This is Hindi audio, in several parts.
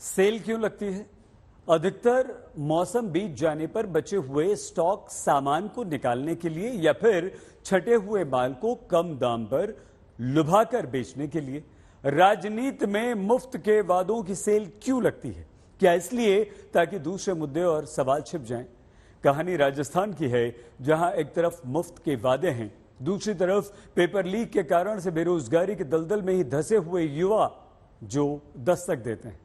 सेल क्यों लगती है? अधिकतर मौसम बीत जाने पर बचे हुए स्टॉक सामान को निकालने के लिए या फिर छटे हुए माल को कम दाम पर लुभाकर बेचने के लिए। राजनीति में मुफ्त के वादों की सेल क्यों लगती है? क्या इसलिए ताकि दूसरे मुद्दे और सवाल छिप जाएं? कहानी राजस्थान की है, जहां एक तरफ मुफ्त के वादे हैं, दूसरी तरफ पेपर लीक के कारण से बेरोजगारी के दलदल में ही धंसे हुए युवा जो दस्तक देते हैं।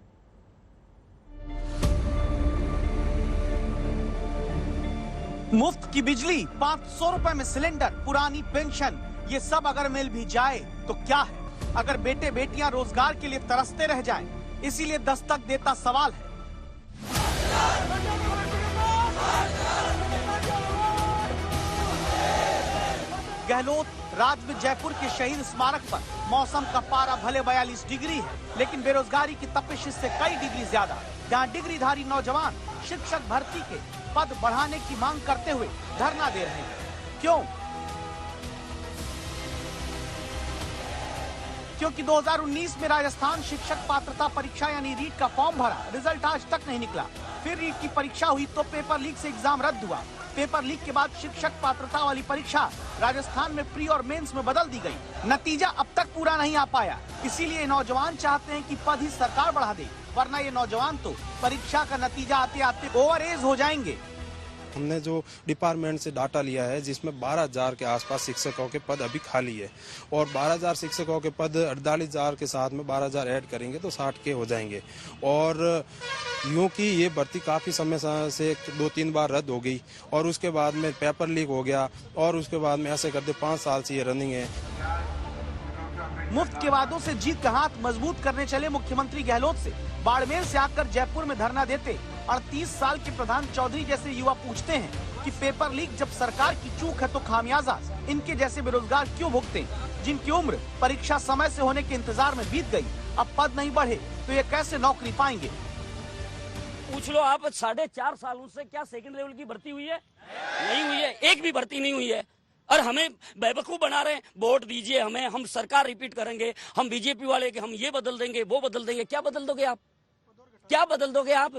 मुफ्त की बिजली, 500 रुपए में सिलेंडर, पुरानी पेंशन, ये सब अगर मिल भी जाए तो क्या है अगर बेटे बेटियां रोजगार के लिए तरसते रह जाएं? इसीलिए दस्तक देता सवाल है। गहलोत राज में जयपुर के शहीद स्मारक पर मौसम का पारा भले 42 डिग्री है, लेकिन बेरोजगारी की तपिश इससे कई डिग्री ज्यादा। जहां डिग्रीधारी नौजवान शिक्षक भर्ती के पद बढ़ाने की मांग करते हुए धरना दे रहे हैं। क्यों? क्योंकि 2019 में राजस्थान शिक्षक पात्रता परीक्षा यानी रीट का फॉर्म भरा, रिजल्ट आज तक नहीं निकला। फिर रीट की परीक्षा हुई तो पेपर लीक से एग्जाम रद्द हुआ। पेपर लीक के बाद शिक्षक पात्रता वाली परीक्षा राजस्थान में प्री और मेंस में बदल दी गई। नतीजा अब तक पूरा नहीं आ पाया। इसीलिए नौजवान चाहते हैं कि पद ही सरकार बढ़ा दे, वरना ये नौजवान तो परीक्षा का नतीजा आते आते ओवर एज हो जाएंगे। हमने जो डिपार्टमेंट से डाटा लिया है, जिसमें 12,000 के आसपास शिक्षकों के पद अभी खाली है और 12,000 शिक्षकों के पद 48,000 के साथ में 12,000 ऐड करेंगे तो 60 के हो जाएंगे। और यूं कि ये भर्ती काफ़ी समय से 2-3 बार रद्द हो गई और उसके बाद में पेपर लीक हो गया और उसके बाद में ऐसे करते 5 साल से ये रनिंग है। मुफ्त के वादों से जीत का हाथ मजबूत करने चले मुख्यमंत्री गहलोत से बाड़मेर से आकर जयपुर में धरना देते 38 साल के प्रधान चौधरी जैसे युवा पूछते हैं कि पेपर लीक जब सरकार की चूक है तो खामियाजा इनके जैसे बेरोजगार क्यों भुगते, जिनकी उम्र परीक्षा समय से होने के इंतजार में बीत गई। अब पद नहीं बढ़े तो ये कैसे नौकरी पाएंगे? पूछ लो आप, 4.5 सालों से क्या सेकंड लेवल की भर्ती हुई है? नहीं हुई है, एक भी भर्ती नहीं हुई है। और हमें बेवकूफ बना रहे हैं, वोट दीजिए हमें, हम सरकार रिपीट करेंगे, हम बीजेपी वाले के हम ये बदल देंगे वो बदल देंगे। क्या बदल दोगे आप? क्या बदल दोगे आप?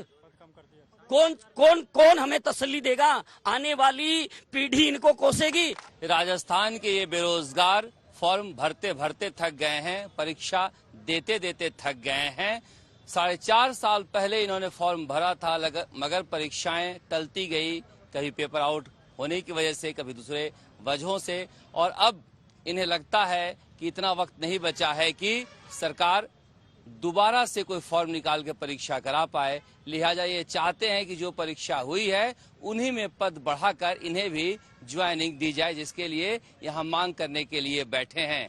कौन हमें तसल्ली देगा? आने वाली पीढ़ी इनको कोसेगी। राजस्थान के ये बेरोजगार फॉर्म भरते भरते थक गए हैं, परीक्षा देते देते थक गए हैं। 4.5 साल पहले इन्होंने फॉर्म भरा था, मगर परीक्षाएं टलती गई, कभी पेपर आउट होने की वजह से, कभी दूसरे वजहों से। और अब इन्हें लगता है कि इतना वक्त नहीं बचा है कि सरकार दोबारा से कोई फॉर्म निकाल के परीक्षा करा पाए। लिहाजा ये चाहते हैं कि जो परीक्षा हुई है उन्हीं में पद बढ़ाकर इन्हें भी ज्वाइनिंग दी जाए, जिसके लिए यहाँ मांग करने के लिए बैठे हैं।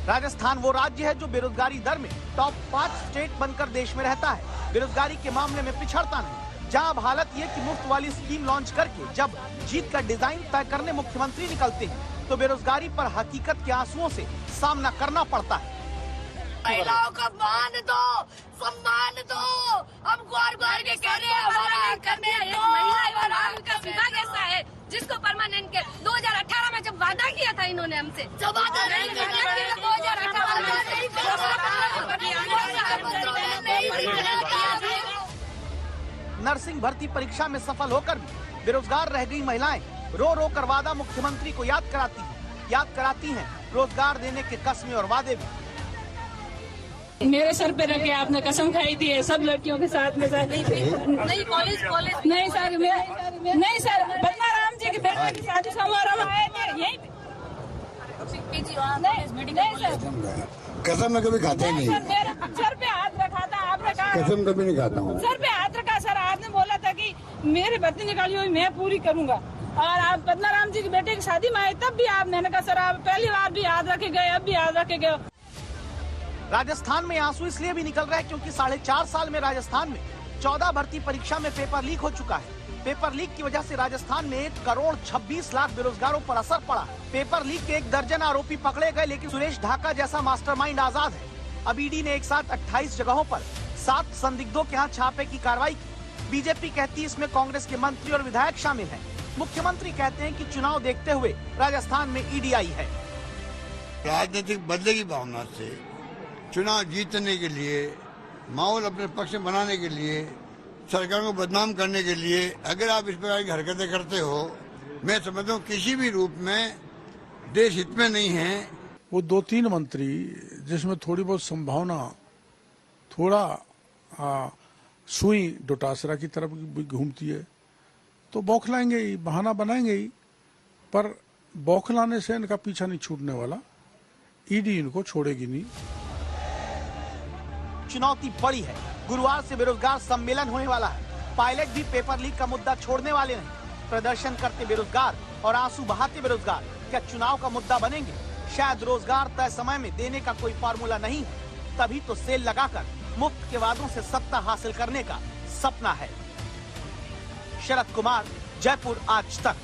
राजस्थान वो राज्य है जो बेरोजगारी दर में टॉप 5 स्टेट बनकर देश में रहता है। बेरोजगारी के मामले में पिछड़ता नहीं। जहां अब हालत ये कि मुफ्त वाली स्कीम लॉन्च करके जब जीत का डिजाइन तय करने मुख्यमंत्री निकलते हैं तो बेरोजगारी पर हकीकत के आंसुओं से सामना करना पड़ता है। महिलाओं को मान दो, सम्मान दो। हम गौर के कह रहे हैं हमारा करने महिला का विभाग ऐसा है जिसको परमानेंट के 2018 में जब वादा किया था इन्होंने हमसे, जब वादा नहीं किया 2018 नर्सिंग भर्ती परीक्षा में सफल होकर भी बेरोजगार रह गई महिलाएं रो रो कर वादा मुख्यमंत्री को याद कराती हैं रोजगार देने के कस्में और वादे भी। मेरे सर पे रख के आपने कसम खाई थी है सब लड़कियों के साथ में सर। नहीं कॉलेज नहीं सर, नहीं सर, पद्माराम जी के बेटे की शादी समारोह में आए थे यहीं पे। नहीं सर, कसम में कभी खाते नहीं। सर पे हाथ रखा था आपने, कहा कसम कभी नहीं खाता हूँ। सर पे हाथ रखा सर, आपने बोला था कि मेरी भर्ती निकाली हुई मैं पूरी करूंगा। और आप पद्माराम जी के बेटे की शादी में आए तब भी आप, मैंने कहा सर आप पहली बार भी याद रखे गए, अब भी याद रखे गए। राजस्थान में आंसू इसलिए भी निकल रहा है क्योंकि 4.5 साल में राजस्थान में 14 भर्ती परीक्षा में पेपर लीक हो चुका है। पेपर लीक की वजह से राजस्थान में 1,26,00,000 बेरोजगारों पर असर पड़ा। पेपर लीक के 1 दर्जन आरोपी पकड़े गए, लेकिन सुरेश ढाका जैसा मास्टरमाइंड आजाद है। अब ईडी ने एक साथ 28 जगहों पर 7 संदिग्धों के यहाँ छापे की कार्रवाई की। बीजेपी कहती है इसमें कांग्रेस के मंत्री और विधायक शामिल हैं। मुख्यमंत्री कहते हैं कि चुनाव देखते हुए राजस्थान में ईडी आई है। राजनीतिक बदले की भावना से चुनाव जीतने के लिए माहौल अपने पक्ष में बनाने के लिए, सरकार को बदनाम करने के लिए अगर आप इस प्रकार की हरकतें करते हो, मैं समझता हूँ किसी भी रूप में देश हित में नहीं है। वो 2-3 मंत्री जिसमें थोड़ी बहुत संभावना, थोड़ा सुई डोटासरा की तरफ भी घूमती है, तो बौखलाएंगे ही, बहाना बनाएंगे ही, पर बौखलाने से इनका पीछा नहीं छूटने वाला। ईडी इनको छोड़ेगी नहीं। चुनौती बड़ी है। गुरुवार से बेरोजगार सम्मेलन होने वाला है। पायलट भी पेपर लीक का मुद्दा छोड़ने वाले नहीं। प्रदर्शन करते बेरोजगार और आंसू बहाते बेरोजगार क्या चुनाव का मुद्दा बनेंगे? शायद रोजगार तय समय में देने का कोई फार्मूला नहीं है, तभी तो सेल लगाकर मुफ्त के वादों से सत्ता हासिल करने का सपना है। शरद कुमार, जयपुर आज तक।